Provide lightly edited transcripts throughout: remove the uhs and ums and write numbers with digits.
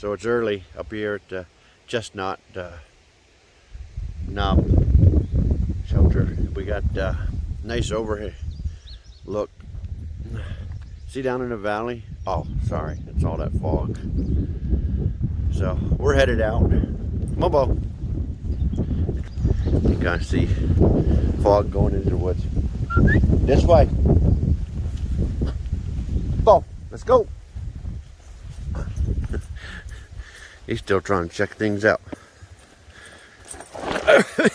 So it's early up here at the Chesnut knob shelter. We got nice overhead look. See down in the valley? Oh, sorry, it's all that fog. So we're headed out. Mobo. You can see fog going into the woods. This way. Bo, let's go. He's still trying to check things out.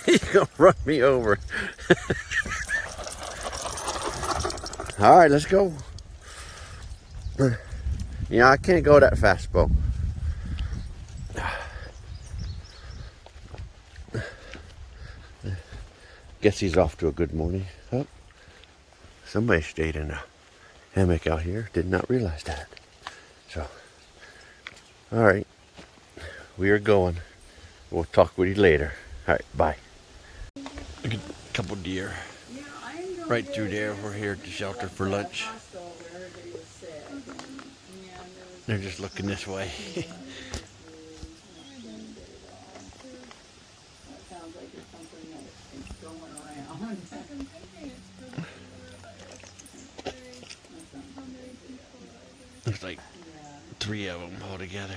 He's gonna run me over. All right, let's go. Yeah, I can't go that fast, Bo. Guess he's off to a good morning. Oh, somebody stayed in a hammock out here. Did not realize that. So, all right, we are going. We'll talk with you later. All right, bye. Look at a couple deer right through there. We're here at the shelter for lunch. They're just looking this way. Looks like 3 of them all together.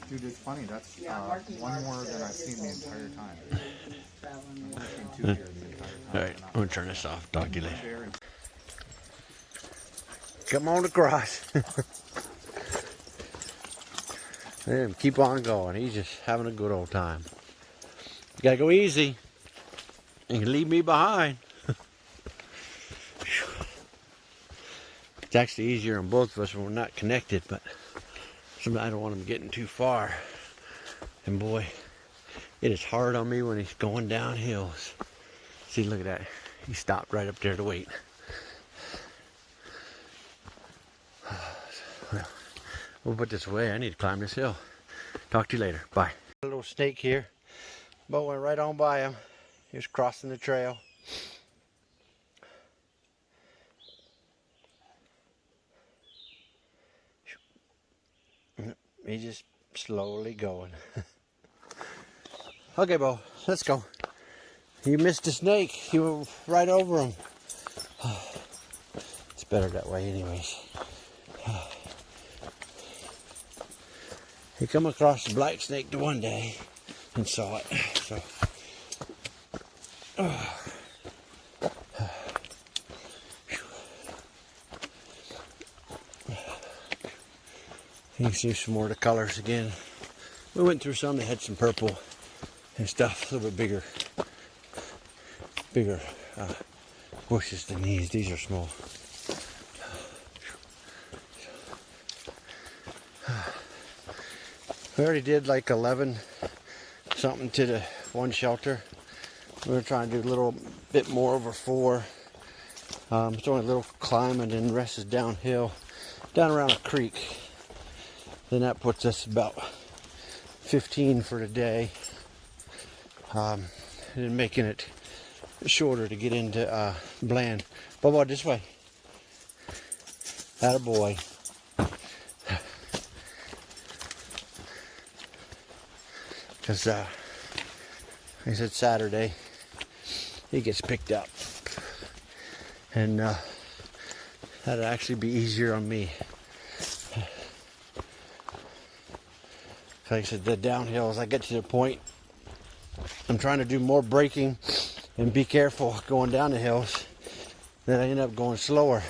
Dude, it's funny. That's one more than I've seen the entire time. I've seen 2 here the entire time. All right, I'm gonna turn this off. Talk to you later. Come on across. Let him keep on going. He's just having a good old time. You gotta go easy. You can leave me behind. It's actually easier on both of us when we're not connected, but sometimes I don't want him getting too far. And boy, it is hard on me when he's going down hills. See, look at that. He stopped right up there to wait. Well, we'll put this away. I need to climb this hill. Talk to you later. Bye. A little snake here. Bo went right on by him. He was crossing the trail. He's just slowly going. Okay, Bo, let's go. You missed a snake. You went right over him. It's better that way anyways. He come across the black snake the one day and saw it. So you can see some more of the colors again. We went through some that had some purple and stuff, a little bit bigger bushes than these. These are small. We already did like 11 something to the one shelter. We're trying to do a little bit more over 4. It's only a little climbing and the rest is downhill, down around a creek. Then that puts us about 15 for the day. And then making it shorter to get into Bland. Bubba, this way. Attaboy. Because like I said, Saturday he gets picked up. And that'd actually be easier on me. Like I said, the downhills, I get to the point, I'm trying to do more braking and be careful going down the hills, then I end up going slower.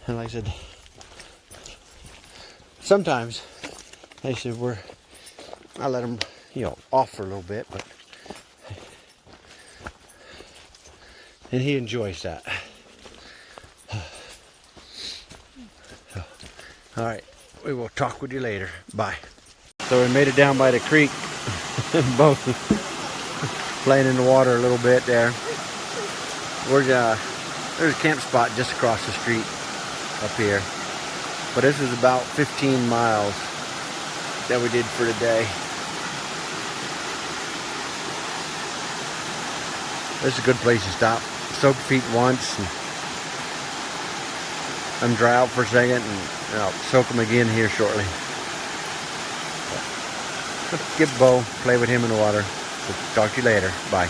And like I said, sometimes, like I said, I let them, off for a little bit, but, and he enjoys that. So, all right. We will talk with you later. Bye. So we made it down by the creek. Both playing in the water a little bit there. There's a camp spot just across the street up here. But this is about 15 miles that we did for the day. This is a good place to stop. Soak feet once. And them dry out for a second, and I'll soak them again here shortly. Give Bo, play with him in the water. So talk to you later. Bye.